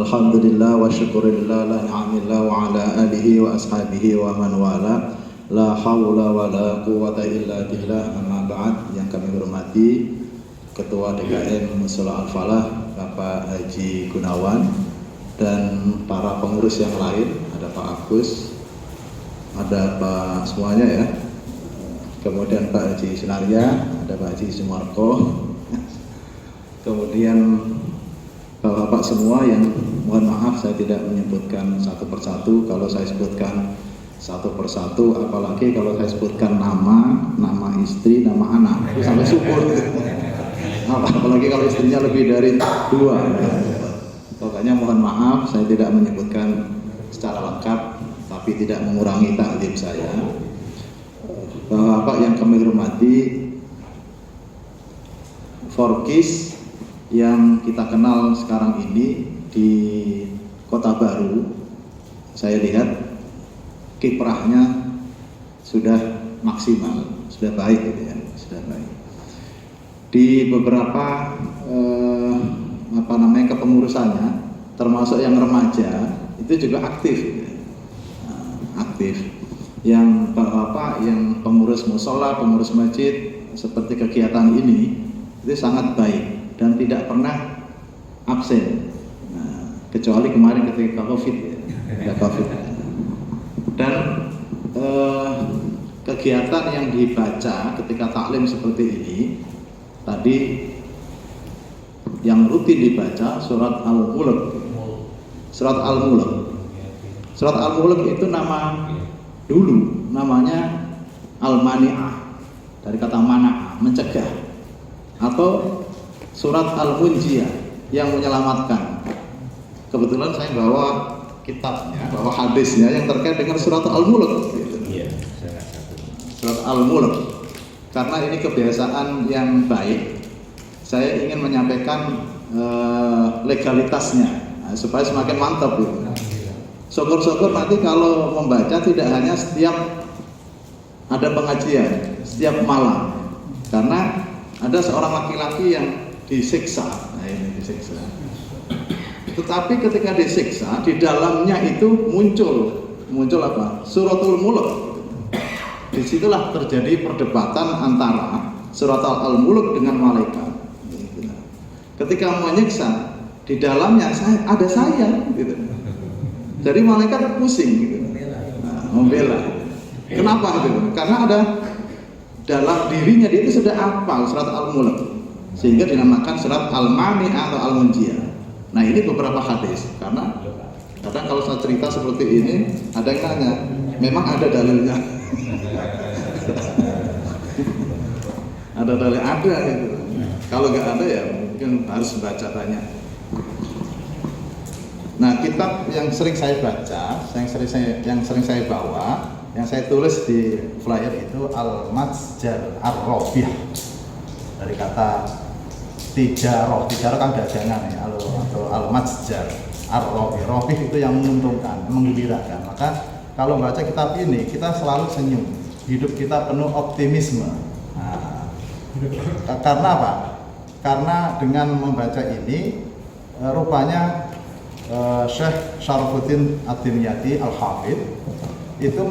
Alhamdulillah wa syukurillah la ni'amillah wa ala alihi wa ashabihi wa man wala. La hawla wa la quwata illa billah. Amma ba'd. Yang kami hormati Ketua DKM Mushola Al-Falah Bapak Haji Gunawan dan para pengurus yang lain, ada Pak Agus, ada Pak semuanya ya. Kemudian Pak Haji Sunaria, ada Pak Haji Sumarko. Kemudian Bapak-bapak semua yang mohon maaf saya tidak menyebutkan satu persatu. Kalau saya sebutkan satu persatu, apalagi kalau saya sebutkan nama istri, nama anak, itu sampai syukur. Apalagi kalau istrinya lebih dari 2. Pokoknya mohon maaf saya tidak menyebutkan secara lengkap, tapi tidak mengurangi taklim saya. Bapak-bapak yang kami hormati, Forkis yang kita kenal sekarang ini di Kota Baru, saya lihat kiprahnya sudah maksimal, sudah baik gitu ya, sudah baik. Di beberapa kepengurusannya, termasuk yang remaja itu juga aktif gitu ya. Aktif. Yang bapak-bapak yang pengurus musola, pengurus masjid, seperti kegiatan ini itu sangat baik dan tidak pernah absen. Nah, kecuali kemarin ketika COVID ya, ada COVID. Dan kegiatan yang dibaca ketika taklim seperti ini, tadi yang rutin dibaca surat Al-Mulk. Surat Al-Mulk. Surat Al-Mulk itu dulu namanya Al-Mani'ah, dari kata mana, mencegah, atau surat Al-Munjiyah, yang menyelamatkan. Kebetulan saya bawa kitabnya, bawa hadisnya yang terkait dengan surat Al-Mulk. Surat Al-Mulk. Karena ini kebiasaan yang baik, saya ingin menyampaikan legalitasnya supaya semakin mantap gitu. Syukur-syukur nanti kalau membaca tidak hanya setiap ada pengajian, setiap malam, karena ada seorang laki-laki yang disiksa. Nah ini disiksa. Tetapi ketika disiksa, di dalamnya itu muncul apa? Suratul Mulk. Disitulah terjadi perdebatan antara surat Al-Mulk dengan malaikat. Ketika menyiksa, di dalamnya ada saya. Gitu. Jadi malaikat pusing. Gitu. Nah, membela. Kenapa? Gitu? Karena ada dalam dirinya dia itu sudah hafal surat Al-Mulk, sehingga dinamakan surat Al-Mani'ah atau Al-Munjiyah. Nah ini beberapa hadis, karena kadang kalau saya cerita seperti ini ada yang nanya, memang ada dalilnya. Ada dalil, ada gitu. Kalau nggak ada ya mungkin harus baca banyak. Nah kitab yang sering saya baca, yang sering saya bawa, yang saya tulis di flyer itu Al-Matjar Ar-Robih, dari kata tijarah kan dagangan ya, atau Al-Matjar Ar-Robih. Robih itu yang menguntungkan, menggembirakan. Maka kalau membaca kitab ini kita selalu senyum, hidup kita penuh optimisme. Nah, karena apa? Karena dengan membaca ini rupanya Syekh Syarafuddin Ad-Dimyati Al-Hafidh itu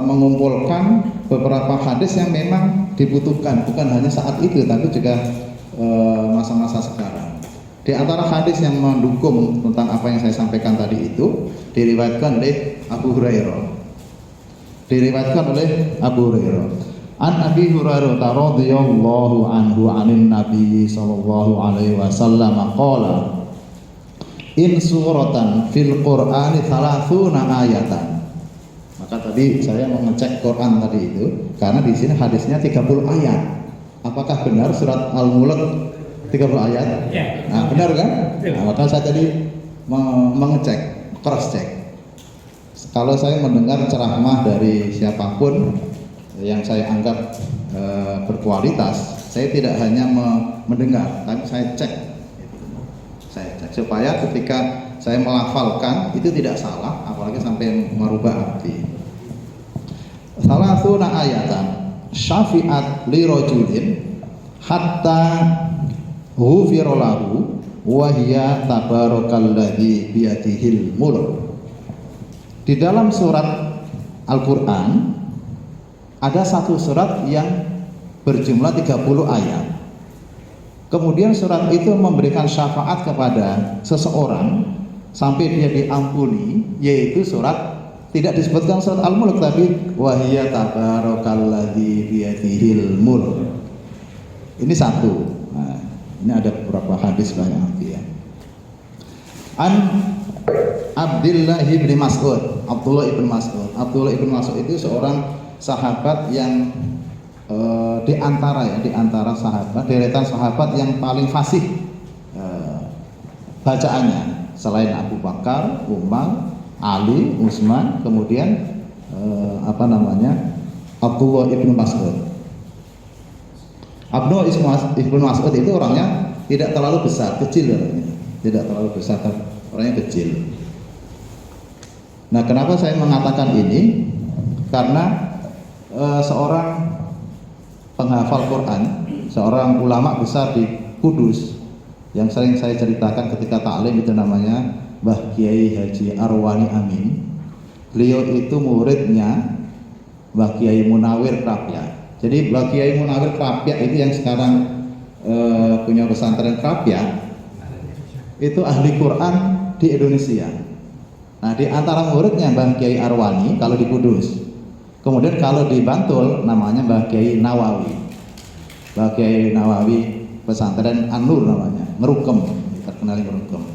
mengumpulkan beberapa hadis yang memang dibutuhkan, bukan hanya saat itu tapi juga masa-masa sekarang. Di antara hadis yang mendukung tentang apa yang saya sampaikan tadi itu diriwayatkan oleh Abu Hurairah. An Abi Hurairah radhiyallahu anhu anin Nabi sallallahu alaihi wasallam qala in suratan fil Qur'ani 30 ayatan. Maka tadi saya mau ngecek Quran tadi itu karena di sini hadisnya 30 ayat. Apakah benar surat Al-Mulk 30 ayat? Ya. Nah, benar kan? Nah, maka saya tadi mengecek, cross check. Kalau saya mendengar ceramah dari siapapun yang saya anggap berkualitas, saya tidak hanya mendengar, tapi saya cek supaya ketika saya melafalkan itu tidak salah, apalagi sampai merubah arti. Salah satu ayatan syafi'at li rajulin hatta ghufira lahu wa hiya tabarakalladzi biyadihil mulk. Di dalam surat Al-Qur'an ada satu surat yang berjumlah 30 ayat. Kemudian surat itu memberikan syafaat kepada seseorang sampai dia diampuni, yaitu surat tidak disebutkan surat Al-Mulk tapi wa hiya tabarakalladzi biyadihil mulk. Ini satu. Nah, ini ada beberapa hadis banyak ya. An Abdullah ibn Mas'ud. Abdullah ibn Mas'ud itu seorang sahabat yang di antara sahabat, deretan sahabat yang paling fasih bacaannya selain Abu Bakar, Umar, Ali, Utsman, kemudian Abdullah ibn Mas'ud. Abdullah ibn Mas'ud itu orangnya tidak terlalu besar, kecil orangnya. Tidak terlalu besar, orangnya kecil. Nah, kenapa saya mengatakan ini? Karena seorang penghafal Quran, seorang ulama besar di Kudus yang sering saya ceritakan ketika taklim itu namanya Mbah Kiai Haji Arwani Amin. Beliau itu muridnya Mbah Kiai Munawir Krapyak. Jadi Mbah Kiai Munawir Krapyak itu yang sekarang punya pesantren Krapyak, itu ahli Quran di Indonesia. Nah, di antara muridnya Mbah Kiai Arwani kalau di Kudus. Kemudian kalau di Bantul namanya Mbah Kiai Nawawi. Mbah Kiai Nawawi pesantren An-Nur namanya, Ngerukem, terkenal Ngerukem.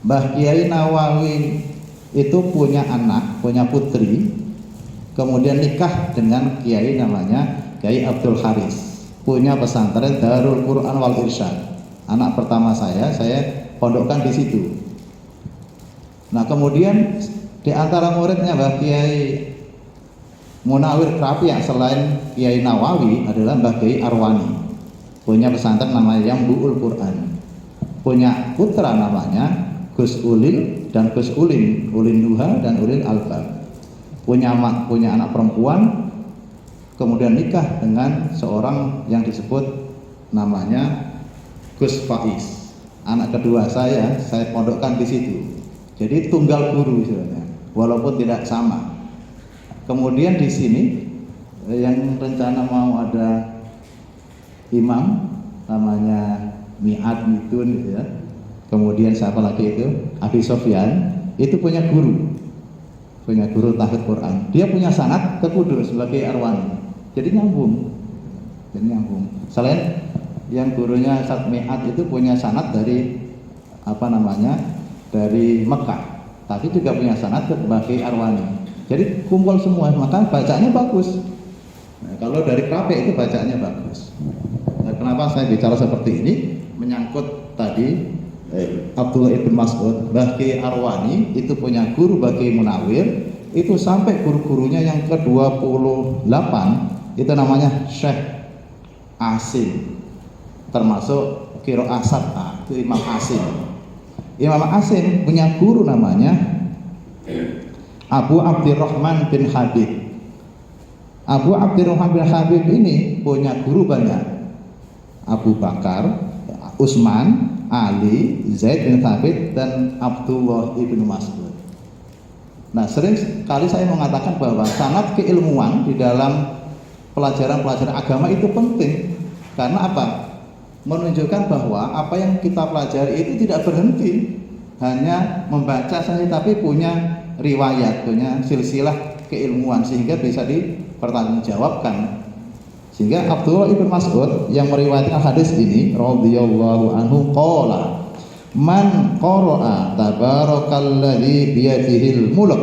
Mbah Kiai Nawawi itu punya anak, punya putri, kemudian nikah dengan kiai namanya Kiai Abdul Haris, punya pesantren Darul Quran wal Irsyad. Anak pertama saya pondokkan di situ. Nah, kemudian di antara muridnya Mbah Kiai Munawir Krapyak selain Kiai Nawawi adalah Mbah Kiai Arwani, punya pesantren namanya Yambu'ul Quran, punya putra namanya Gus Ulil dan Gus Ulin, Ulin Nuha dan Ulin Albab, punya anak perempuan, kemudian nikah dengan seorang yang disebut namanya Gus Faiz. Anak kedua saya pondokkan di situ. Jadi tunggal guru istilahnya, walaupun tidak sama. Kemudian di sini yang rencana mau ada imam namanya Mi'ad Mitun gitu ya. Kemudian siapa lagi itu? Abi Sofyan itu punya guru tahfidz Quran. Dia punya sanad ke Kudus sebagai Arwani. Jadi nyambung. Selain yang gurunya Ustaz Mi'ad itu punya sanad dari dari Mekah, tapi juga punya sanad ke Mbah Arwani. Jadi kumpul semua, maka bacaannya bagus. Nah, kalau dari Krapyak itu bacaannya bagus. Nah, kenapa saya bicara seperti ini? Menyangkut tadi Abdullah ibn Mas'ud, Mbah Arwani itu punya guru Mbah Munawir, itu sampai guru-gurunya yang ke-28 itu namanya Syekh Asim, termasuk Qiraah Sab'ah, itu Imam Asim. Imam Asim punya guru namanya Abu Abdurrahman bin Habib. Abu Abdurrahman bin Habib ini punya guru banyak. Abu Bakar, Utsman, Ali, Zaid bin Thabit dan Abdullah ibn Mas'ud. Nah, sering kali saya mengatakan bahwa sanad keilmuan di dalam pelajaran-pelajaran agama itu penting. Karena apa? Menunjukkan bahwa apa yang kita pelajari itu tidak berhenti hanya membaca saja, tapi punya riwayat, punya silsilah keilmuan sehingga bisa dipertanggungjawabkan. Sehingga Abdullah ibn Mas'ud yang meriwayatkan hadis ini radhiyallahu anhu qala man qara'a tabarakalladzi biyadihil mulk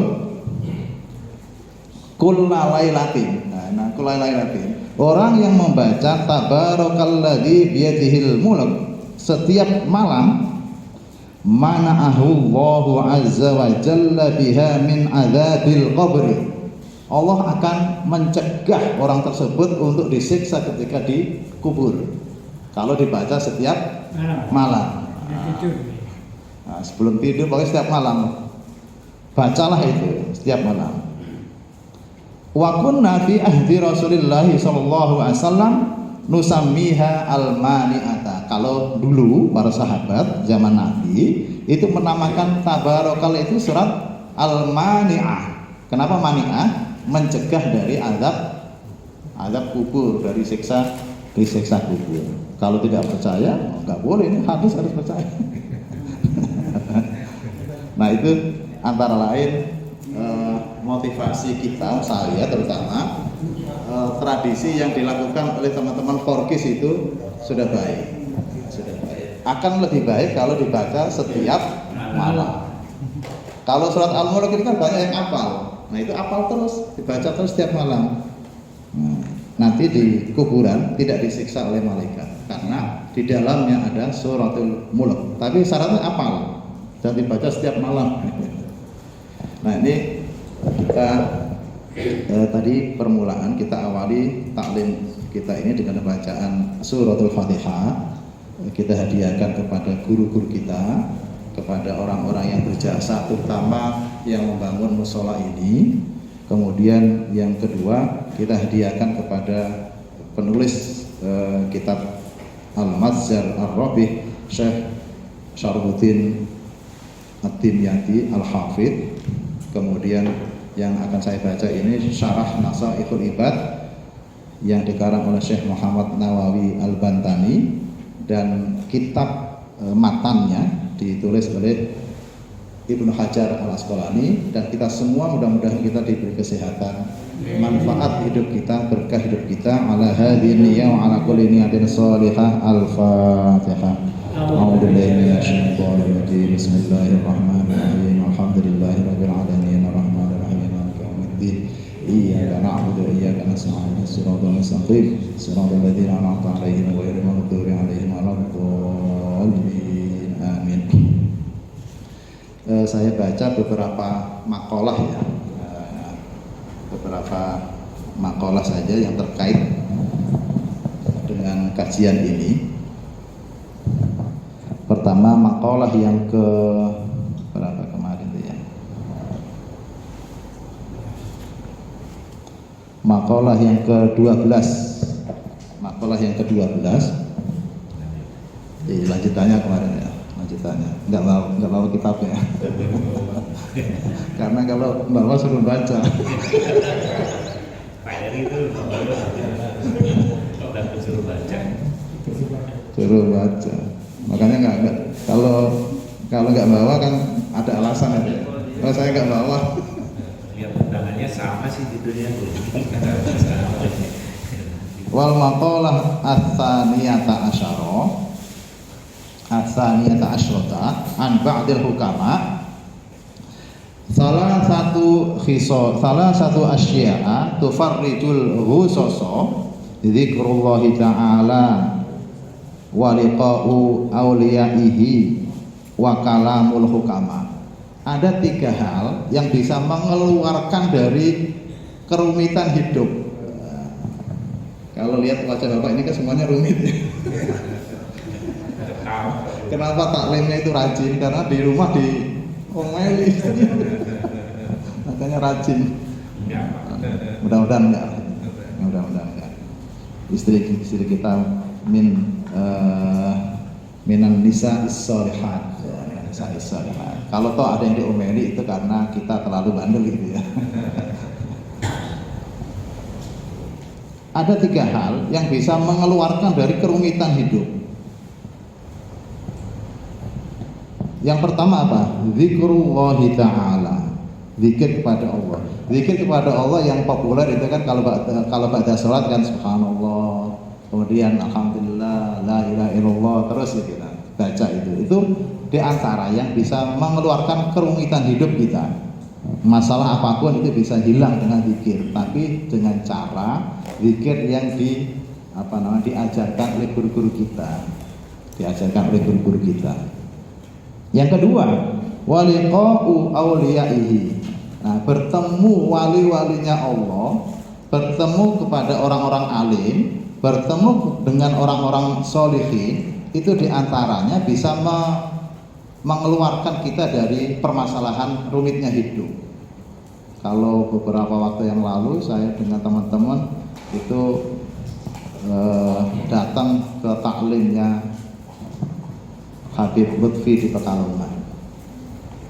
kullalailatin. Nah, kullalailatin. Orang yang membaca tabarakalladzi biyadihil mulk setiap malam, mana'ahu Allahu azza wa jalla biha min adzabil qabri. Allah akan mencegah orang tersebut untuk disiksa ketika dikubur kalau dibaca setiap malam. Nah, sebelum tidur pokoknya setiap malam bacalah itu setiap malam. Wa kunna fi ahdi Rasulillah sallallahu alaihi wasallam nusammiha al-mani'ata. Kalau dulu para sahabat zaman Nabi itu menamakan tabarakal itu surat al-mani'ah. Kenapa mani'ah? Mencegah dari azab kubur, dari siksa kubur. Kalau tidak percaya enggak boleh, ini hadis harus percaya. Nah, itu antara lain motivasi kita, saya terutama, tradisi yang dilakukan oleh teman-teman Forkis itu sudah baik. Akan lebih baik kalau dibaca setiap malam. Kalau surat Al-Mulk ini kan banyak yang hafal. Nah, itu hafal terus, dibaca terus setiap malam. Nanti di kuburan tidak disiksa oleh malaikat karena di dalamnya ada suratul Mulk. Tapi syaratnya hafal dan dibaca setiap malam. Nah, ini kita tadi permulaan kita awali taklim kita ini dengan bacaan suratul Fatihah. Kita hadiahkan kepada guru-guru kita, kepada orang-orang yang berjasa, terutama yang membangun musola ini. Kemudian yang kedua kita hadiahkan kepada penulis kitab Al-Mazhar Ar-Rabih, Syekh Syarfuddin Ad-Dimyati Al-Hafidh. Kemudian yang akan saya baca ini Syarah Nasaihul Ibad yang dikarang oleh Syekh Muhammad Nawawi Al-Bantani, dan kitab matannya ditulis oleh Ibnu Hajar Al-Asqalani. Dan kita semua mudah-mudahan kita diberi kesehatan, manfaat hidup kita, berkah hidup kita. Ala hadhihi niyyah wa ala kulli niyatin shalihah. Al-Fatihah. A'udzu billahi minasyaitonir rajim. Bismillahirrahmanirrahim. Alhamdulillahirabbil alamin arrahmanir rahim maliki yaumiddin. Iyyaka na'budu wa iyyaka nasta'in. Shiratal mustaqim. Shiratal ladzina an'amta 'alaihim ghairil maghdubi 'alaihim waladdallin. Amin. Saya baca beberapa makalah ya, beberapa makalah saja yang terkait dengan kajian ini. Pertama, makalah yang ke berapa kemarin itu ya? Makalah yang ke-12. Makalah yang ke-12. Lanjutannya kemarin ya. Lanjutannya. Enggak bawa kitabnya. Karena kalau bawa suruh baca. Pak Eri itu suruh baca. Suruh baca. Makanya enggak kalau nggak bawa kan ada alasan aja. Kalau saya nggak bawa, lihat undangannya sama sih di dunia. wal maqalah ats-tsaniyata asyrata an ba'dil hukama. Salah satu asya'a tufarrijul ghusasa dzikrullahi ta'ala wa liqa'u awliyaihi wa kalamul hukama. Ada 3 hal yang bisa mengeluarkan dari kerumitan hidup. Kalau lihat wajah Bapak ini kan semuanya rumit. Kenapa taklimnya itu rajin? Karena di rumah diomeli. Makanya rajin. Mudah-mudahan enggak. Istri kita minan nisa is-shalihat. Kalau toh ada yang diomeli itu karena kita terlalu bandel gitu ya. Ada 3 hal yang bisa mengeluarkan dari kerumitan hidup. Yang pertama apa? Zikrullahi ta'ala. Zikir kepada Allah. Zikir kepada Allah yang populer itu kan kalau pada sholat kan subhanallah, kemudian alhamdulillah, la ilaha illallah, terus gitu kan. Baca itu diantara yang bisa mengeluarkan kerumitan hidup kita. Masalah apapun itu bisa hilang dengan zikir, tapi dengan cara zikir yang diajarkan oleh guru-guru kita. Yang kedua, waliqa'u awliyaihi. Nah, bertemu wali-walinya Allah, bertemu kepada orang-orang alim, bertemu dengan orang-orang sholihin, itu diantaranya bisa mengeluarkan kita dari permasalahan rumitnya hidup. kalau beberapa waktu yang lalu saya dengan teman-teman itu datang ke taklimnya Habib Lutfi di Pekalongan.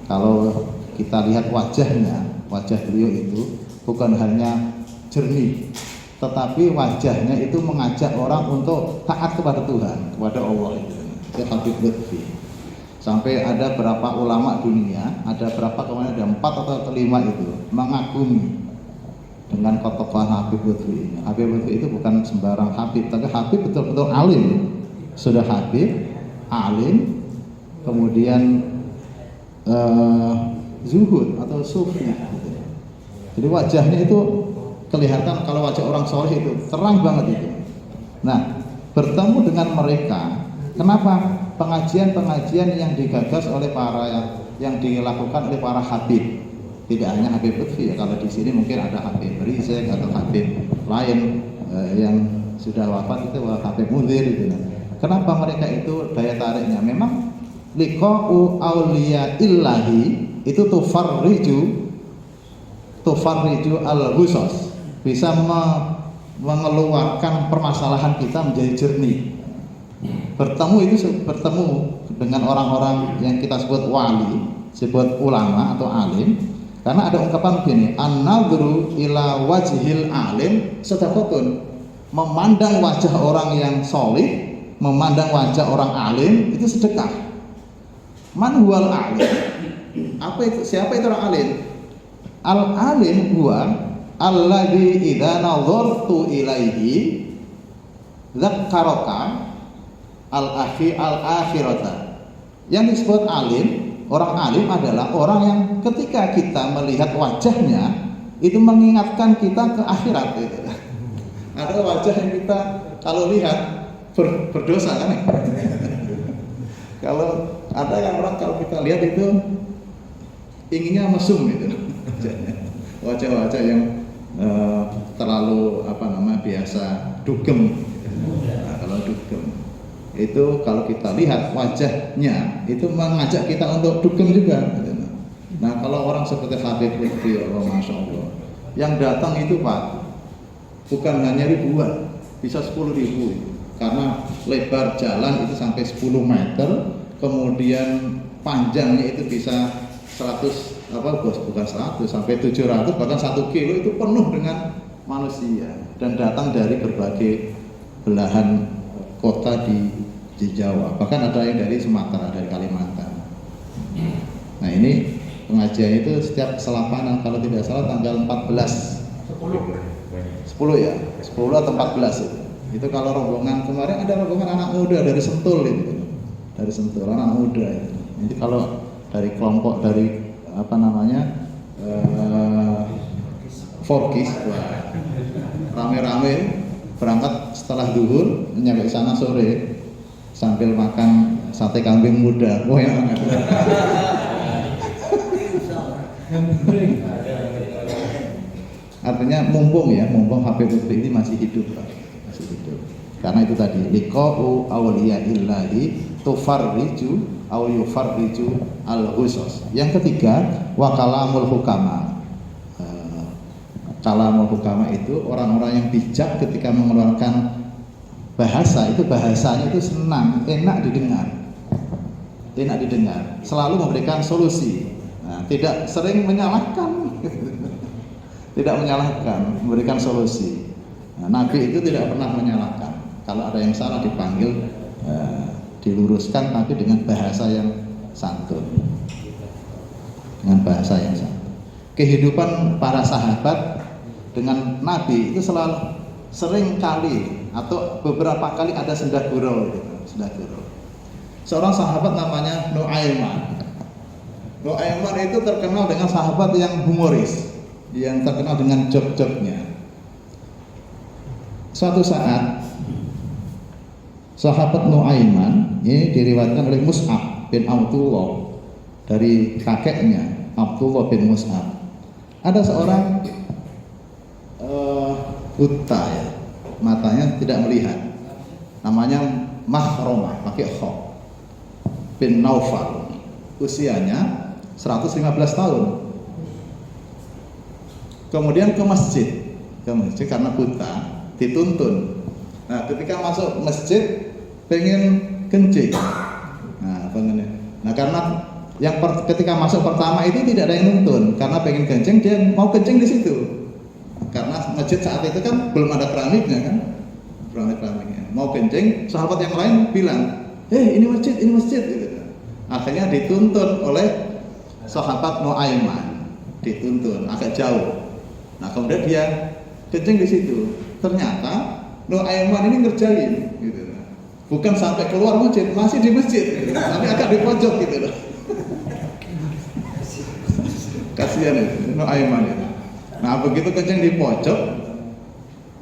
Kalau kita lihat wajahnya, wajah beliau itu bukan hanya jernih, tetapi wajahnya itu mengajak orang untuk taat kepada Tuhan, kepada Allah itu Habib Lutfi. Sampai ada berapa ulama dunia, ada berapa kemarin, ada 4 atau 5 itu mengagumi dengan ketokohan Habib Lutfi. Habib Lutfi itu bukan sembarang Habib, tapi Habib betul-betul alim. Sudah Habib, alim, kemudian zuhud atau sufi. Jadi wajahnya itu kelihatan, kalau wajah orang soleh itu terang banget itu. Nah, bertemu dengan mereka, kenapa? Pengajian-pengajian yang digagas oleh yang dilakukan oleh para habib, tidak hanya Habib Lutfi ya, kalau di sini mungkin ada Habib Rizek atau Habib lain yang sudah wafat itu Habib Munzir itu. Kenapa mereka itu daya tariknya? Memang liqa'u auliya illahi itu tufarriju al-ghusos, bisa mengeluarkan permasalahan kita menjadi jernih. Bertemu dengan orang-orang yang kita sebut wali, sebut ulama atau alim, karena ada ungkapan begini, an-nadhru ila wajhil alim sadaqatun. Memandang wajah orang yang solih, memandang wajah orang alim itu sedekah. Man huwal alim? Apa itu? Siapa itu orang alim? Al-alim huwa alladzi idza nadhartu ilaihi dzakkaraka al-akhirata. Yang disebut alim, orang alim adalah orang yang ketika kita melihat wajahnya itu mengingatkan kita ke akhirat gitu. Ada wajah yang kita kalau lihat berdosa kan? Kalau ada yang orang kalau kita lihat itu inginnya mesum gitu. Wajah-wajah yang terlalu biasa dugem. Nah, kalau dugem itu kalau kita lihat wajahnya itu mengajak kita untuk dugem juga. Nah, kalau orang seperti Habib Lutfi, masya Allah, yang datang itu Pak bukan hanya ribuan, bisa 10.000, karena lebar jalan itu sampai 10 meter, kemudian panjangnya itu bisa 100 bukan 100 sampai 700 bahkan 1 kilo itu penuh dengan manusia dan datang dari berbagai belahan kota di Jawa, bahkan ada yang dari Sumatera, dari Kalimantan. Nah, ini pengajian itu setiap selapanan, kalau tidak salah tanggal 14 10 ya, 10 atau 14 itu. Itu kalau rombongan kemarin ada rombongan anak muda dari Sentul itu. Dari Sentul, anak muda itu. Jadi kalau dari kelompok dari Forkis, rame-rame berangkat setelah duhur, nyampe sana sore sambil makan sate kambing muda. Wah, yang enak. Artinya mumpung Habib Lutfi ini masih hidup, Pak. Masih hidup. Karena itu tadi liqa'u awliya illahi tufarriju aw yufarriju al-ghusos. Yang ketiga, wa kalamul hukama. Kalamul hukama itu orang-orang yang bijak ketika mengeluarkan bahasa, itu bahasanya itu senang, enak didengar. Enak didengar, selalu memberikan solusi. Nah, tidak sering menyalahkan. Tidak menyalahkan, memberikan solusi. Nah, Nabi itu tidak pernah menyalahkan. Kalau ada yang salah dipanggil, diluruskan, tapi dengan bahasa yang santun. Dengan bahasa yang santun. Kehidupan para sahabat dengan Nabi itu selalu sering kali atau beberapa kali ada senda gurau gitu, senda gurau. Seorang sahabat namanya Nu'aiman. Nu'aiman itu terkenal dengan sahabat yang humoris, yang terkenal dengan joke-joke-nya. Suatu saat sahabat Nu'aiman ini diriwayatkan oleh Mus'ab bin Abdullah dari kakeknya Abdullah bin Mus'ab. Ada seorang buta ya, matanya tidak melihat, namanya Mahromah, pakai kho, bin Naufal, usianya 115 tahun. kemudian ke masjid karena buta, dituntun. Nah, ketika masuk masjid pengen kencing. Nah, karena ketika masuk pertama itu tidak ada yang nuntun, karena pengen kencing, dia mau kencing di situ. Karena masjid saat itu kan belum ada keramiknya kan, mau kencing, sahabat yang lain bilang, ini masjid, gitu. Akhirnya dituntun oleh sahabat Nuaiman, dituntun agak jauh. Nah, kemudian dia kencing di situ. Ternyata Nuaiman ini ngerjain, gitu. Bukan sampai keluar masjid, masih di masjid, gitu. Tapi agak di pojok gitu loh. Kasihan itu Nuaiman itu. Nah, begitu kencing di pojok,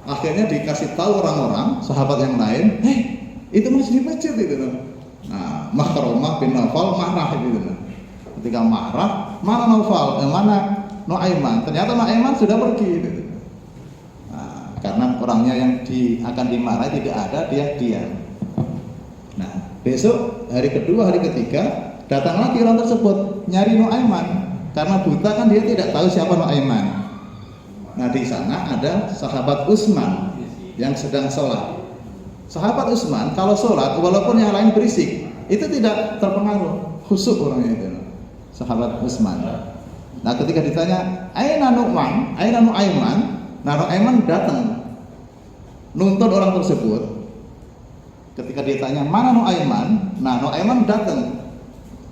akhirnya dikasih tahu orang-orang, sahabat yang lain, itu masih di masjid gitu loh. Nah, Makromah bin Naufal marah gitu loh. Ketika marah, mana Naufal, mana Nuaiman? Ternyata Nuaiman sudah pergi gitu. Nah, karena orangnya yang akan dimarahi tidak ada, dia diam. Nah, besok hari kedua, hari ketiga datang lagi orang tersebut nyari Nuaiman, karena buta kan dia tidak tahu siapa Nuaiman. Nah, di sana ada sahabat Utsman yang sedang sholat. Sahabat Utsman kalau sholat walaupun yang lain berisik itu tidak terpengaruh, khusyuk orangnya itu. Sahabat Utsman. Nah, ketika ditanya, "Aina Nu'man? Aina Nu'aiman?" Nah, Nu'aiman datang nuntun orang tersebut. Ketika ditanya, "Mana Nu'aiman?" Nah, Nu'aiman datang.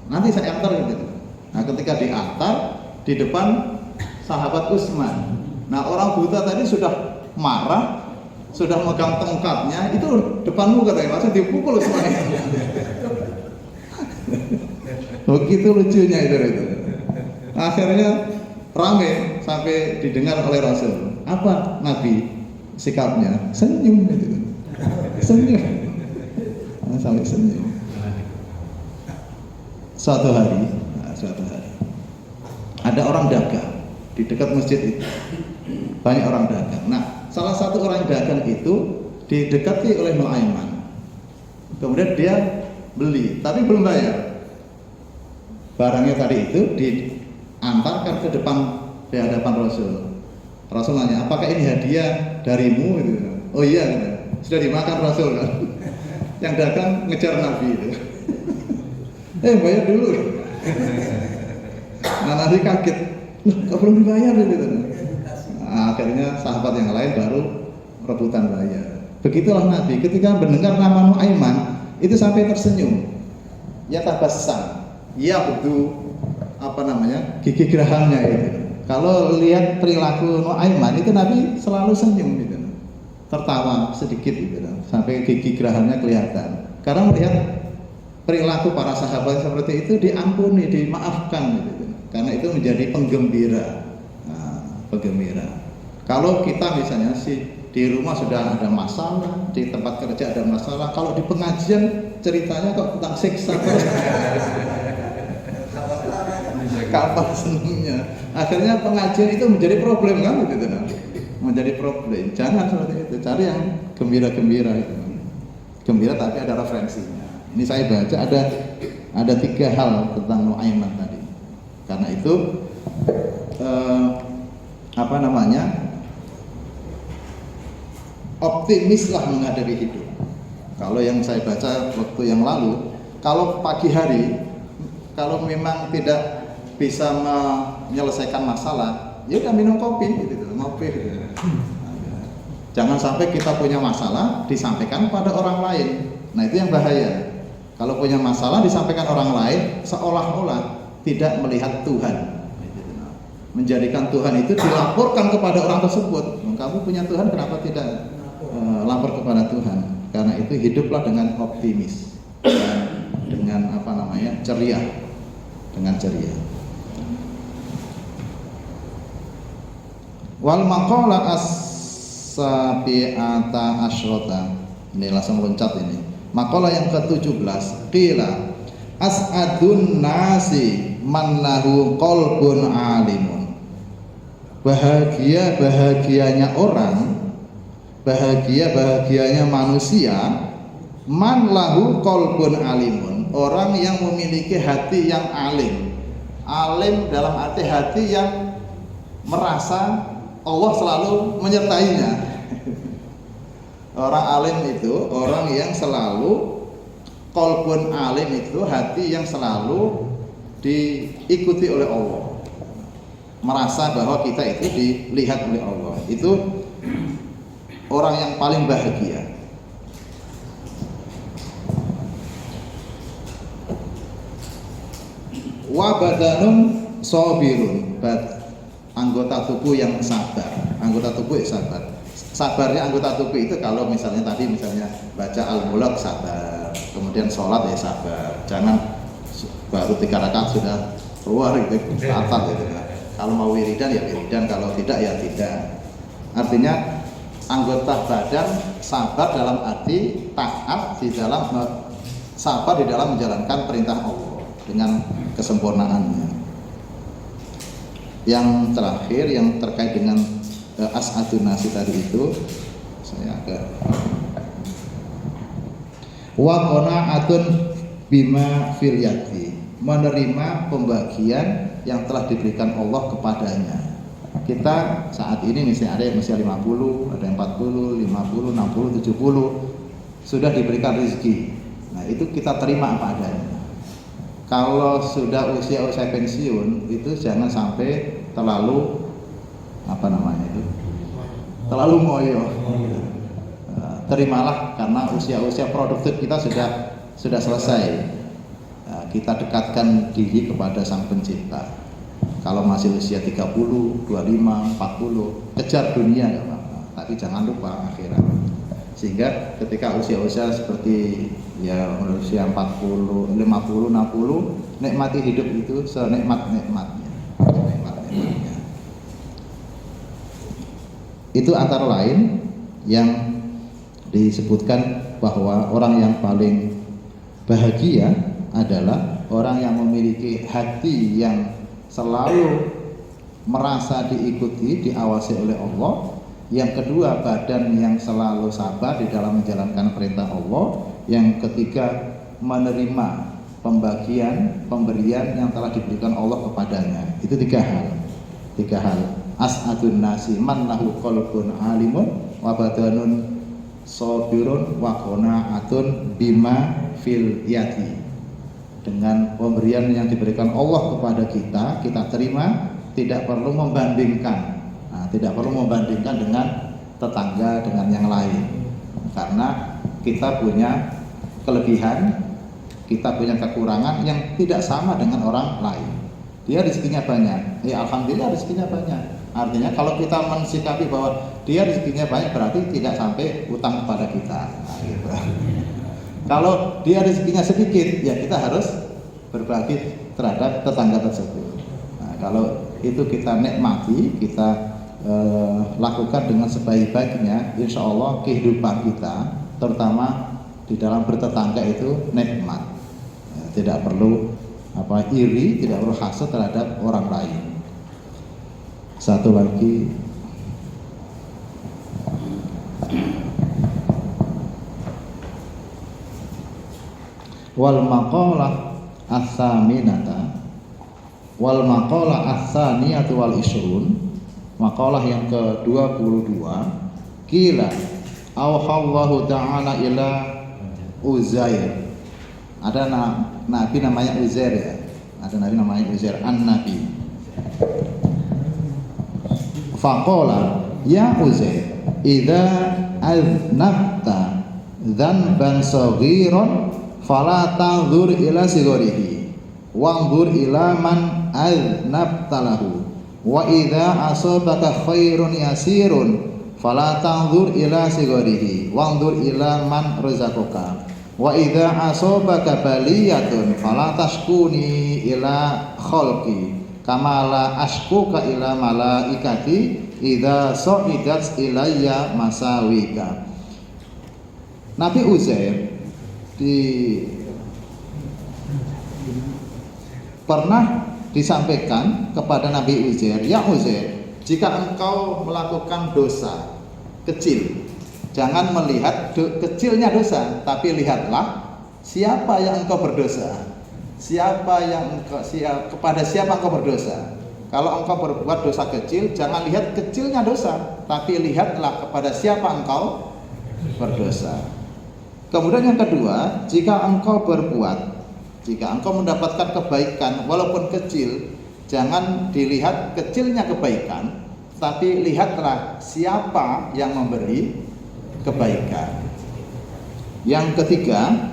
Nanti saya antar gitu. Nah, ketika diantar di depan sahabat Utsman. Nah, orang buta tadi sudah marah, sudah megang tongkatnya, itu depanmu katanya, langsung dipukul semuanya. Begitu lucunya itu. Akhirnya rame sampai didengar oleh Rasul. Apa Nabi sikapnya? Senyum gitu. Senyum. Sampai senyum. Suatu hari ada orang dagang di dekat masjid itu. Banyak orang dagang. Nah, salah satu orang dagang itu didekati oleh Nuaiman. Kemudian dia beli, tapi belum bayar. Barangnya tadi itu diantarkan ke depan di hadapan Rasul. Rasul nanya, "Apakah ini hadiah darimu?" Gitu. "Oh iya," gitu. Sudah dimakan Rasul kan. Yang dagang ngejar Nabi itu. Bayar dulu. Nah, Nabi kaget. Kok belum dibayar gitu. Nah, akhirnya sahabat yang lain baru rebutan bayar. Begitulah Nabi ketika mendengar nama Nuaiman itu sampai tersenyum. Ya tabassam. Ya betul gigi gerahamnya itu. Kalau lihat perilaku Nuaiman itu Nabi selalu senyum gitu. Tertawa sedikit gitu sampai gigi gerahamnya kelihatan. Karena melihat perilaku para sahabat seperti itu diampuni, dimaafkan gitu. Karena itu menjadi penggembira. Penggembira. Kalau kita misalnya di rumah sudah ada masalah, di tempat kerja ada masalah, kalau di pengajian ceritanya kok tentang siksa terus. Kapan senangnya? Akhirnya pengajian itu menjadi problem kan gitu. Menjadi problem. Jangan seperti itu. Cari yang gembira-gembira itu. Gembira tapi ada referensinya. Ini saya baca ada 3 hal tentang Nuaiman tadi. Karena itu optimislah menghadapi hidup. Kalau yang saya baca waktu yang lalu, kalau pagi hari, kalau memang tidak bisa menyelesaikan masalah, ya udah minum kopi gitu, ngopi gitu. Jangan sampai kita punya masalah disampaikan pada orang lain. Nah, itu yang bahaya. Kalau punya masalah disampaikan orang lain seolah-olah tidak melihat Tuhan. Menjadikan Tuhan itu dilaporkan kepada orang tersebut. Kamu punya Tuhan, kenapa tidak lapor kepada Tuhan? Karena itu hiduplah dengan optimis, dengan ceria, dengan ceria. Wal maqala as-sabi'ata asyrata. Ini langsung loncat ini. Maqala yang ke-17, qila as'adun nasi man lahu qalbun alimun. Bahagianya orang, bahagianya manusia, man lahu qalbun alimun, orang yang memiliki hati yang alim. Alim dalam arti hati yang merasa Allah selalu menyertainya. Orang alim itu orang yang selalu, qalbun alim itu hati yang selalu diikuti oleh Allah, merasa bahwa kita itu dilihat oleh Allah. Itu orang yang paling bahagia. Wa badanun sabirun, anggota tubuh yang sabar. Anggota tubuh yang sabar. Sabarnya anggota tubuh itu kalau misalnya baca Al-Mulk sabar, kemudian sholat ya sabar. Jangan baru 3 rakaat sudah keluar gitu, batal gitu. Kalau mau wiridan ya wiridan, kalau tidak ya tidak. Artinya anggota badan sabar dalam arti taat di dalam sabar di dalam menjalankan perintah Allah dengan kesempurnaannya. Yang terakhir yang terkait dengan as'adun nasi tadi itu, saya agak wa qana'atun bima fil yadi, menerima pembagian yang telah diberikan Allah kepadanya. Kita saat ini misalnya ada yang masih 50, ada yang 40, 50, 60, 70 sudah diberikan rezeki. Nah, itu kita terima apa adanya. Kalau sudah usia pensiun itu jangan sampai terlalu terlalu ngoyo. Terimalah karena usia produktif kita sudah selesai. Kita dekatkan diri kepada Sang Pencipta. Kalau masih usia 30, 25, 40, kejar dunia nggak apa-apa, tapi jangan lupa akhirat. Sehingga ketika usia-usia seperti ya usia 40, 50, 60, nikmati hidup itu senikmat-nikmatnya. Itu antara lain yang disebutkan bahwa orang yang paling bahagia adalah orang yang memiliki hati yang selalu merasa diikuti, diawasi oleh Allah. Yang kedua, badan yang selalu sabar di dalam menjalankan perintah Allah. Yang ketiga, menerima pemberian yang telah diberikan Allah kepadanya. Itu 3 hal. 3 hal. As'adun nasi man lahu qalbun alimun wa badanun sabirun wa qana'atun bima fil yadi. Dengan pemberian yang diberikan Allah kepada kita, kita terima, tidak perlu membandingkan. Tidak perlu membandingkan dengan tetangga, dengan yang lain. Karena kita punya kelebihan, kita punya kekurangan yang tidak sama dengan orang lain. Dia rezekinya banyak, ya alhamdulillah rezekinya banyak. Artinya kalau kita mensikapi bahwa dia rezekinya banyak berarti tidak sampai utang kepada kita. Gitu. Kalau dia rezekinya sedikit, ya kita harus berbagi terhadap tetangga tersebut. Kalau itu kita nikmati, kita lakukan dengan sebaik-baiknya, insya Allah kehidupan kita, terutama di dalam bertetangga itu nikmat. Tidak perlu iri, tidak perlu hasad terhadap orang lain. Satu lagi, wal maqalah as-saminata wal maqalah as-saniyatu wal isrun, maqalah yang ke-22, kila auhallahu ta'ala ila Uzair. Ada nabi namanya Uzair ya. Ada nabi namanya Uzair, an-nabi. Faqala ya Uzair, idza aznabta dzanban saghiran fala tanzur ila sigarihi wanzur ila man aznabta lahu, wa idza asabaka khairun yasirun fala tanzur ila sigarihi wanzur ila man razaqaka, wa idza asabaka baliyatun fala tashkuni ila khalqi kama la ashkuka ila malaikati idza sa'idat ilayya masawika. Nabi Uzair pernah disampaikan kepada Nabi Uzair, ya Uzair, jika engkau melakukan dosa kecil, jangan melihat kecilnya dosa, tapi lihatlah siapa yang engkau berdosa, kepada siapa engkau berdosa. kalau engkau berbuat dosa kecil, jangan lihat kecilnya dosa, tapi lihatlah kepada siapa engkau berdosa. Kemudian yang kedua, jika engkau mendapatkan kebaikan walaupun kecil, jangan dilihat kecilnya kebaikan, tapi lihatlah siapa yang memberi kebaikan. Yang ketiga,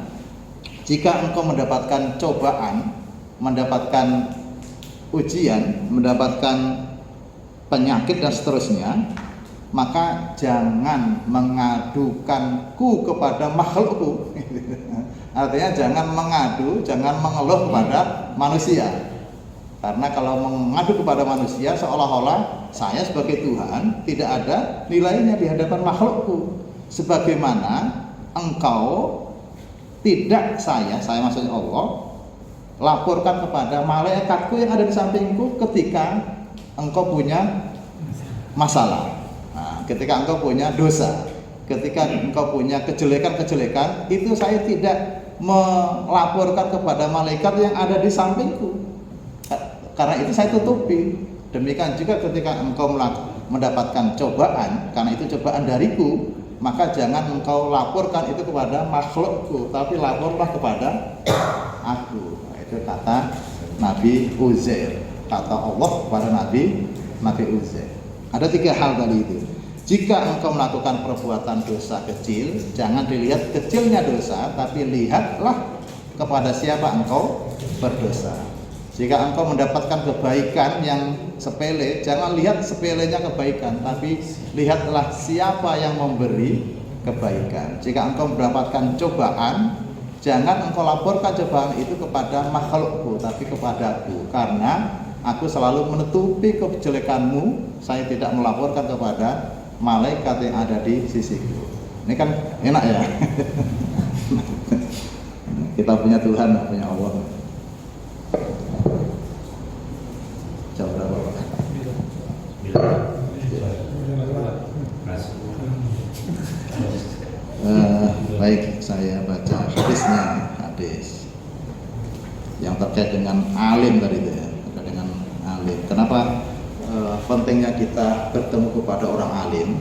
jika engkau mendapatkan cobaan, mendapatkan ujian, mendapatkan penyakit dan seterusnya, maka jangan mengadukanku kepada makhlukku. Artinya jangan mengeluh kepada manusia. Karena kalau mengadu kepada manusia seolah-olah saya sebagai Tuhan tidak ada nilainya di hadapan makhlukku. Sebagaimana engkau tidak saya maksudnya Allah, laporkan kepada malaikatku yang ada di sampingku ketika engkau punya masalah, ketika engkau punya dosa, ketika engkau punya kejelekan-kejelekan, itu saya tidak melaporkan kepada malaikat yang ada di sampingku, karena itu saya tutupi. Demikian juga ketika engkau mendapatkan cobaan, karena itu cobaan dariku, maka jangan engkau laporkan itu kepada makhlukku, tapi laporlah kepada aku. Itu kata Nabi Uzair, kata Allah kepada Nabi Uzair. Ada 3 hal tadi itu. Jika engkau melakukan perbuatan dosa kecil, jangan dilihat kecilnya dosa, tapi lihatlah kepada siapa engkau berdosa. Jika engkau mendapatkan kebaikan yang sepele, jangan lihat sepelenya kebaikan, tapi lihatlah siapa yang memberi kebaikan. Jika engkau mendapatkan cobaan, jangan engkau laporkan cobaan itu kepada makhlukku, tapi kepadaku, karena aku selalu menutupi kejelekanmu. Saya tidak melaporkan kepada malaikat yang ada di sisiku. Ini kan enak ya. Kita punya Tuhan, punya Allah. Jam berapa Pak? Baik, saya baca hadis yang terkait dengan alim tadi itu ya, terkait dengan alim. Kenapa pentingnya kita bertemu kepada orang alim?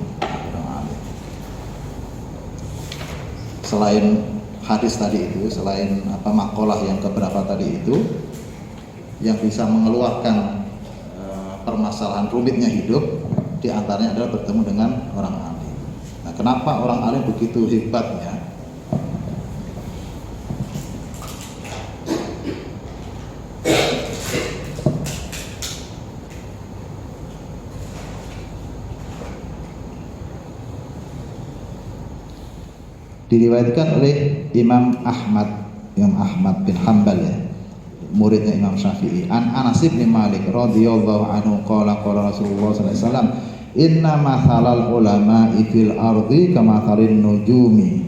Selain hadis tadi itu, selain makalah yang keberapa tadi itu, yang bisa mengeluarkan permasalahan rumitnya hidup, diantaranya adalah bertemu dengan orang alim. Nah, kenapa orang alim begitu hebatnya? Diriwayatkan oleh Imam Ahmad bin Hanbal ya, muridnya Imam Syafi'i, an Anas bin Malik radhiyallahu anhu qala Rasulullah sallallahu alaihi wasallam, inna mathalal ulama'i fil ardi kamathalin nujumi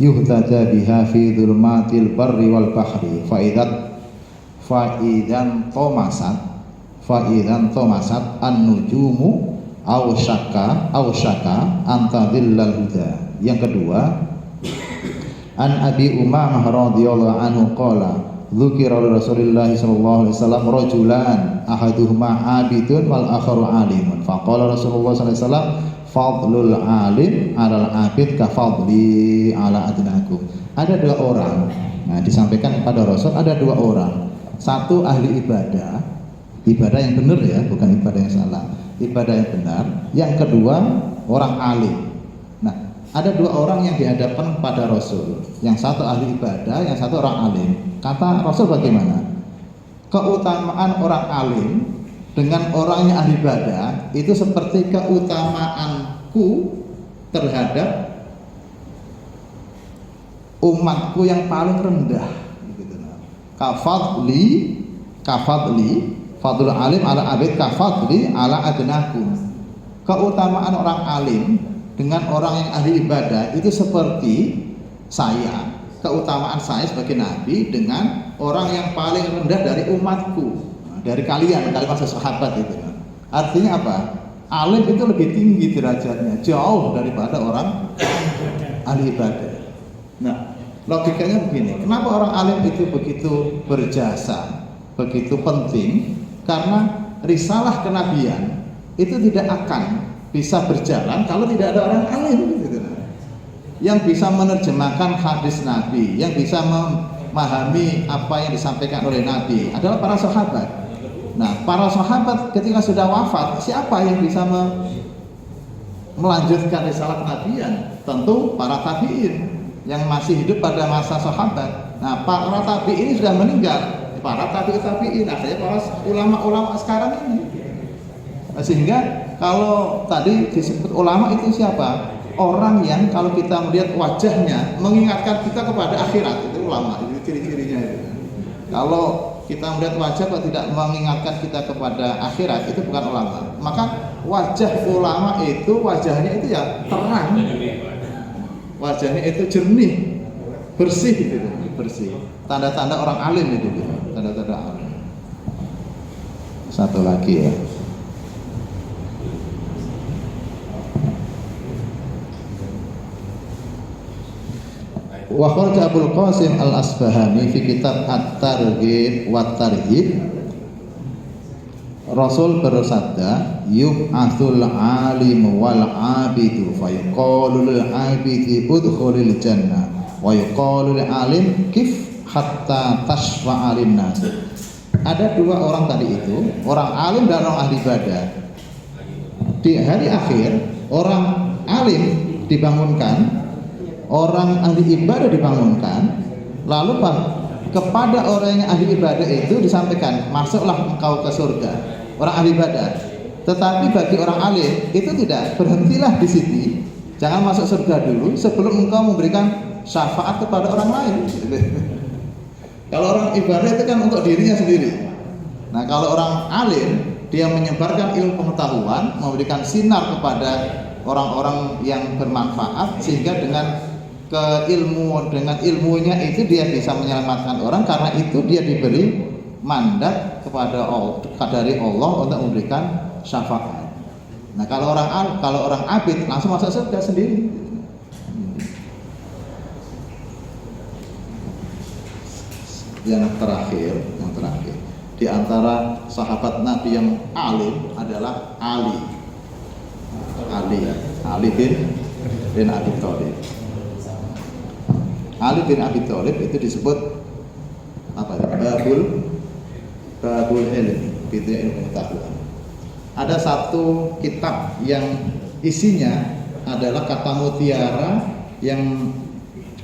yuhtada biha fi dhulmatil barri wal bahri fa idan tomasat an nujumu aw syaka antadillal huda. Yang kedua, an Abi Umamah radhiyallahu anhu qala dzukira Rasulullah sallallahu alaihi wasallam rajulan ahaduhuma abidun wal akharu alimun faqala Rasulullah sallallahu alaihi wasallam fadlul alim 'alal abid ka fadli 'ala adnakum. Ada 2 orang. Nah, disampaikan kepada Rasul ada 2 orang. Satu ahli ibadah yang benar ya, bukan ibadah yang salah, ibadah yang benar. Yang kedua orang alim. Nah, ada 2 orang yang dihadapkan pada Rasul. Yang satu ahli ibadah, yang satu orang alim. Kata Rasul bagaimana? Keutamaan orang alim dengan orang yang ahli ibadah itu seperti keutamaanku terhadap umatku yang paling rendah. Kafadli, fadlul alim ala abid kafadli ala adnakum. Keutamaan orang alim dengan orang yang ahli ibadah itu seperti saya, keutamaan saya sebagai nabi dengan orang yang paling rendah dari umatku, dari kalian masa sahabat itu. Artinya apa? Alim itu lebih tinggi derajatnya, jauh daripada orang ahli ibadah. Nah, logikanya begini, kenapa orang alim itu begitu berjasa, begitu penting? Karena risalah kenabian itu tidak akan bisa berjalan kalau tidak ada orang alim gitu. Yang bisa menerjemahkan hadis Nabi, yang bisa memahami apa yang disampaikan oleh Nabi adalah para sahabat. Nah, para sahabat ketika sudah wafat, siapa yang bisa melanjutkan risalah kenabian? Tentu para tabi'in yang masih hidup pada masa sahabat. Nah, para tabi'in sudah meninggal, para tabi'in, akhirnya para ulama-ulama sekarang ini. Nah, sehingga kalau tadi disebut ulama itu siapa? Orang yang kalau kita melihat wajahnya mengingatkan kita kepada akhirat, itu ulama, itu ciri-cirinya itu. Kalau kita melihat wajah kok tidak mengingatkan kita kepada akhirat, itu bukan ulama. Maka wajah ulama itu wajahnya itu ya terang, wajahnya itu jernih, bersih gitu, bersih. Tanda-tanda orang alim itu, tanda-tanda alim. Satu lagi ya. Wa kharaja Abul Qasim Al-Asbahani fi kitab At-Targhib wa Tarhib. Rasul bersabda, yub'atsul alim wal abidu fa yuqalu lil abidi udkhulil jannah wa yuqalu lil alim kif hatta tashfa'a lin nas. Ada dua orang tadi itu, orang alim dan orang ahli ibadah. Di hari akhir, orang alim dibangunkan, orang ahli ibadah dibangunkan, lalu kepada orang yang ahli ibadah itu disampaikan, masuklah engkau ke surga, orang ahli ibadah. Tetapi bagi orang alim itu tidak, berhentilah di sini, jangan masuk surga dulu sebelum engkau memberikan syafaat kepada orang lain. Kalau orang ibadah itu kan untuk dirinya sendiri. Nah, kalau orang alim dia menyebarkan ilmu pengetahuan, memberikan sinar kepada orang-orang yang bermanfaat, sehingga dengan dengan ilmunya itu dia bisa menyelamatkan orang, karena itu dia diberi mandat kepada Allah, dari Allah untuk memberikan syafaat. Nah, kalau orang abid langsung masuk surga sendiri. Yang terakhir di antara sahabat Nabi yang alim adalah Ali bin Abi Thalib. Ali bin Abi Thalib itu disebut apa? Babul ilmi, itu ilmu pengetahuan. Ada satu kitab yang isinya adalah kata mutiara yang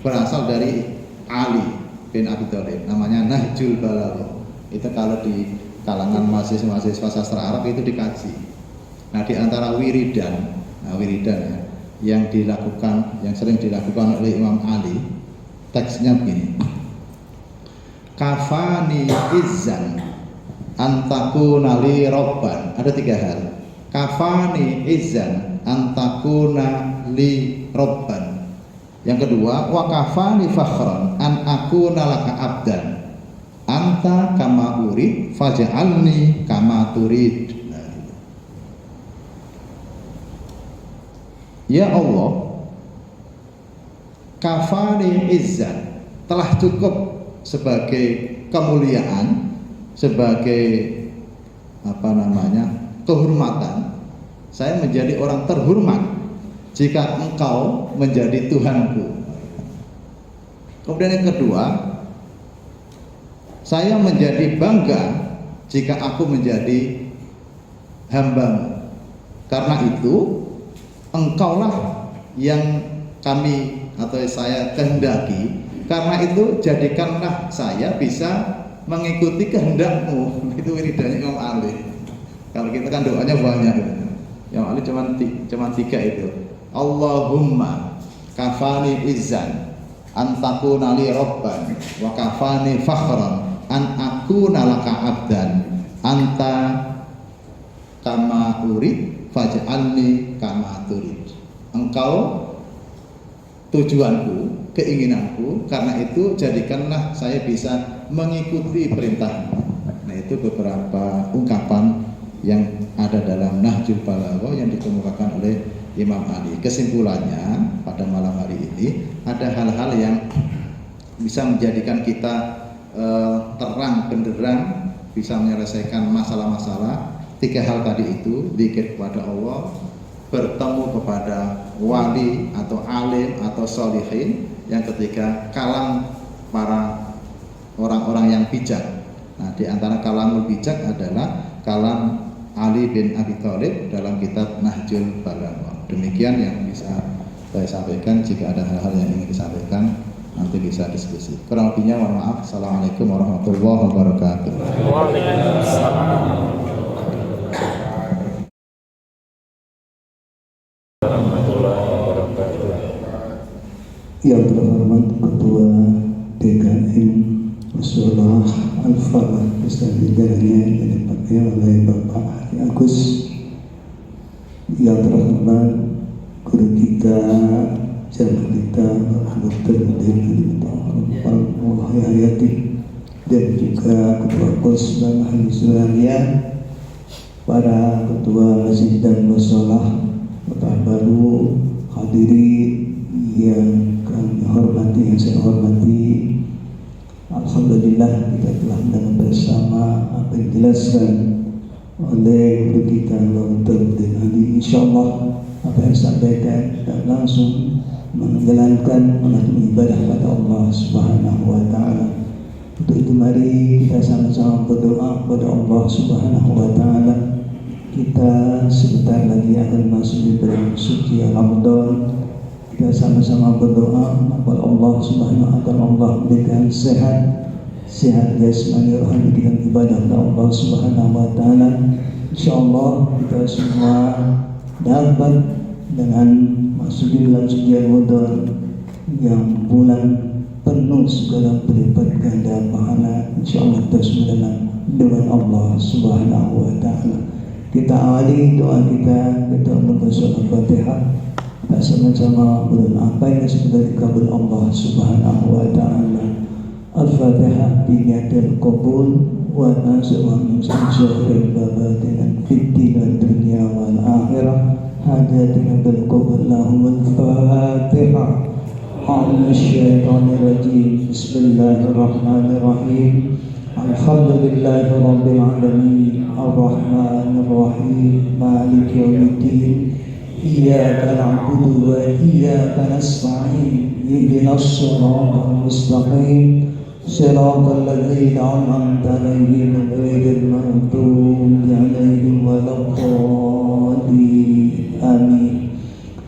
berasal dari Ali bin Abi Thalib, namanya Nahjul Balagha. Itu kalau di kalangan mahasiswa sastra Arab itu dikaji. Nah, di antara wiridan ya, yang sering dilakukan oleh Imam Ali, teksnya begini: kafani izzan antakuna li robban. Ada tiga hal. Kafani izzan antakuna li robban. Yang kedua, wa kafani fakhran an akuna laka abdan anta kama urid faj'alni kama turid. Ya Allah, kafani izzan, telah cukup sebagai kemuliaan, sebagai kehormatan. Saya menjadi orang terhormat jika engkau menjadi Tuhanku. Kemudian yang kedua, saya menjadi bangga jika aku menjadi hamba-Mu. Karena itu engkaulah yang kami atau saya kehendaki. Karena itu jadikanlah saya bisa mengikuti kehendak-Mu. Itu wiridannya Imam Ali. Kalau kita kan doanya banyak. Imam Ali cuma tiga itu. Allahumma kafani izzan antakuna li robban wa kafani fakhran an akuna laka abdan anta kama urid faj'alni kama turid. Engkau tujuanku, keinginanku, karena itu jadikanlah saya bisa mengikuti perintahmu. Nah, itu beberapa ungkapan yang ada dalam Nahjul Balagha yang dikemukakan oleh Imam Ali. Kesimpulannya pada malam hari ini ada hal-hal yang bisa menjadikan kita terang benderang, bisa menyelesaikan masalah-masalah, tiga hal tadi itu, zikir kepada Allah, bertemu kepada wali atau alim atau sholihin, yang ketiga kalam para orang-orang yang bijak. Nah, di antara kalamul bijak adalah kalam Ali bin Abi Thalib dalam kitab Nahjul Balagha. Demikian yang bisa saya sampaikan. Jika ada hal-hal yang ingin disampaikan, nanti bisa diskusi. Kurang lebihnya mohon maaf. Assalamualaikum warahmatullahi wabarakatuh. Yang terhormat Ketua DKM Rasulullah Al-Farah beserta jajarannya yang dipakai oleh Bapak Haji Agus, yang terhormat guru kita, jamaah kita, Dr. Allah Hayati, dan juga Ketua Kos dan Ahli Sulamia, para Ketua Masjid dan Musolah, Bapak baru, hadirin yang kami hormati, yang saya hormati. Alhamdulillah kita telah mendengar bersama apa yang dijelaskan oleh guru kita Dr. Ali. InsyaAllah apa yang disampaikan dan langsung menjalankan ibadah kepada Allah Subhanahu wa Ta'ala. Untuk itu mari kita sama-sama berdoa kepada Allah Subhanahu wa Ta'ala. Kita sebentar lagi akan masuk di bulan suci Ramadan. Kita sama-sama berdoa kepada Allah Subhanahu wa Ta'ala, Allah berikan sehat jasmani rohani kita ibadah kepada Allah Subhanahu wa Ta'ala. InsyaAllah kita semua dapat dengan masuk di bulan suci Ramadan yang bulan penuh segala berlipat ganda pahala. InsyaAllah kita semua dalam doa Allah Subhanahu wa Ta'ala. Kita awali doa kita membaca Al-Fatihah. Kita sama-sama berdoa apa yang sudah dikabul Allah Subhanahu wa Ta'ala. Al-Fatihah biniyatil qabul wa nas'al min syarril babatin fid dunya wal akhirah. Hajatina bil qabul lahumul Fatihah. A'udzubillahi rajim. Bismillahirrahmanirrahim. Alhamdulillahi rabbil alamin. Ar-Rahmanir Rahim. Maliki yaumiddin. إياك نعبد وإياك نستعين اهدنا الصراط المستقيم صراط الذين أنعمت عليهم غير المغضوب عليهم ولا الضالين آمين.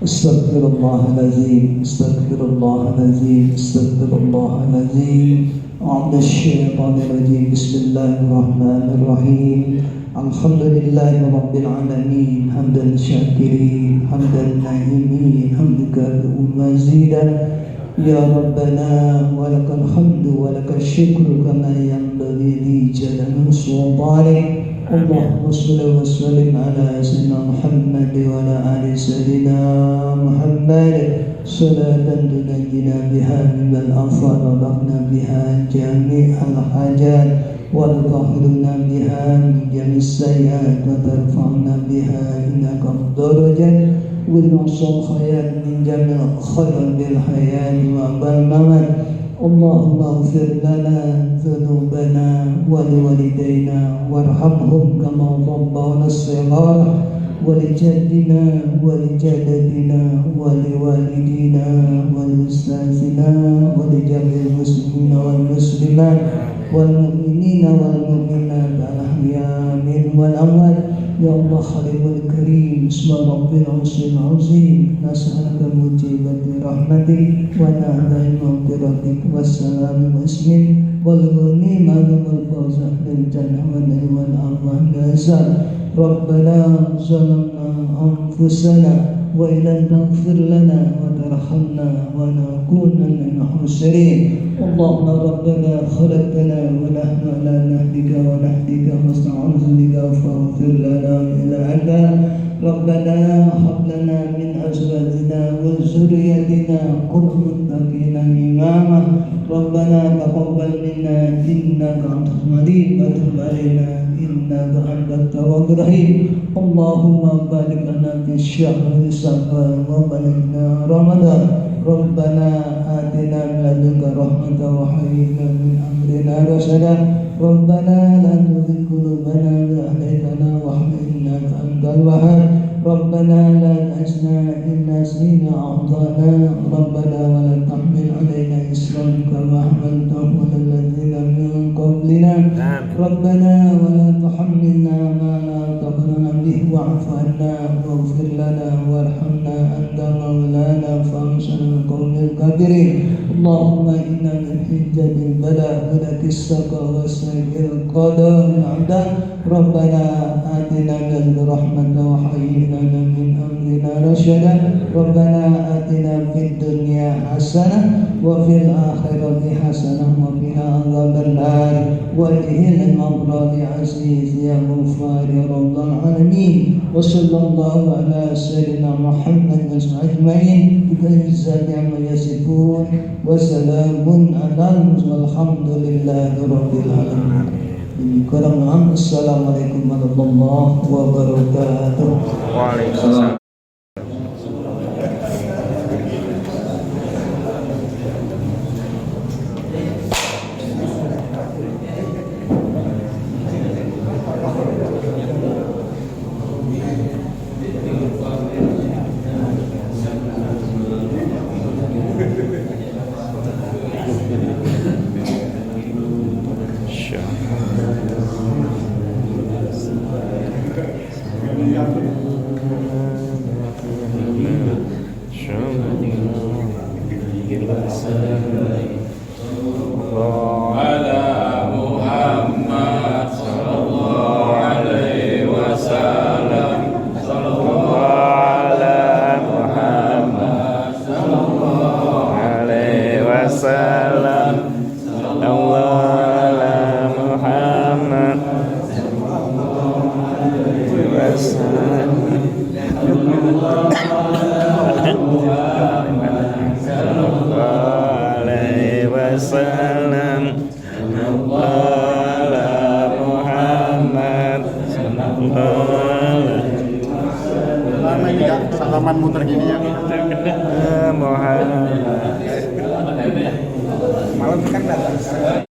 استغفر الله العظيم استغفر الله العظيم استغفر الله العظيم. أعوذ الشيطان الرجيم. بسم الله الرحمن الرحيم. الحمد لله رب العالمين حمدا شاكرين حمدا نائمين حمدك مزيدا يا ربنا ولك الحمد ولك الشكر كما ينبغي لجلال سلطانك. اللهم صل وسلم على سيدنا محمد وعلى آل سيدنا محمد صلاة تنجينا بها من الأنفال ولقنا بها جميع الحاجات وتطهرنا بها من جميع السيئات وترفعنا بها إنك الدرجات ونحصل الخير من جميع خير بالحياة وبالممات. اللهم اغفر لنا ذنوبنا ولوالدينا وارحمهم كما ربونا صغارا ولجدنا ولجدتنا ولوالدينا ولأستاذنا ولجميع المسلمين والمسلمات والمؤمنين والمؤمنات الأحياء منهم والأموات. يا الله خالق الكريم اسم ربنا العظيم نسألك موجبات رحمتك ونعم مغفرتك والسلام والاسم والغنيمة والفوز بالجنة والنعيم والأرواح والعزة. ربنا ظلمنا أنفسنا وإن لم تغفر لنا وترحمنا ونكون من الخاسرين. اللهم ربنا خلقتنا ونحن على نهدك ونهدك واستعوذ بك فاغفر لنا إلى عنا. ربنا هب لنا من أزواجنا وذريتنا قرة متقين إماما. ربنا تقبل منا إنك أنت العليم وتب علينا إنك أنت التواب الرحيم. اللهم بارك لنا في الشهر صفر وبلغنا رمضان. ربنا آتنا من لدنك رحمة وهيئ لنا من أمرنا رشدا. ربنا لا تزغ قلوبنا بعد إذ هديتنا وهب لنا إنك أنت الوهاب ربنا لا تجعلنا إن نسينا أو أخطأنا ربنا ولا تحمل علينا إصرا كما حملته على الذين من قبلنا ربنا ولا تحملنا ما لا طاقة لنا به واعف عنا واغفر لنا وارحمنا أنت مولانا فانصرنا على القوم الكافرين اللهم إنا نحج بالبلاء ولك السقى والسير القضاء والعداء ربنا آتنا من رحمة وهيئ لنا من أمرنا رشدا ربنا آتنا في الدنيا حسنة وفي الآخرة حسنة وقنا عذاب النار وادخل المغفرة عزيز يا غفار يا رب العالمين وصلى الله على سيدنا محمد أجمعين بعزة عما يصفون وسلام على المرسلين والحمد لله رب العالمين. Assalamualaikum warahmatullahi wabarakatuh. Waalaikumsalam. Salaman muter gini ya. Muhammad. Malam kan datang.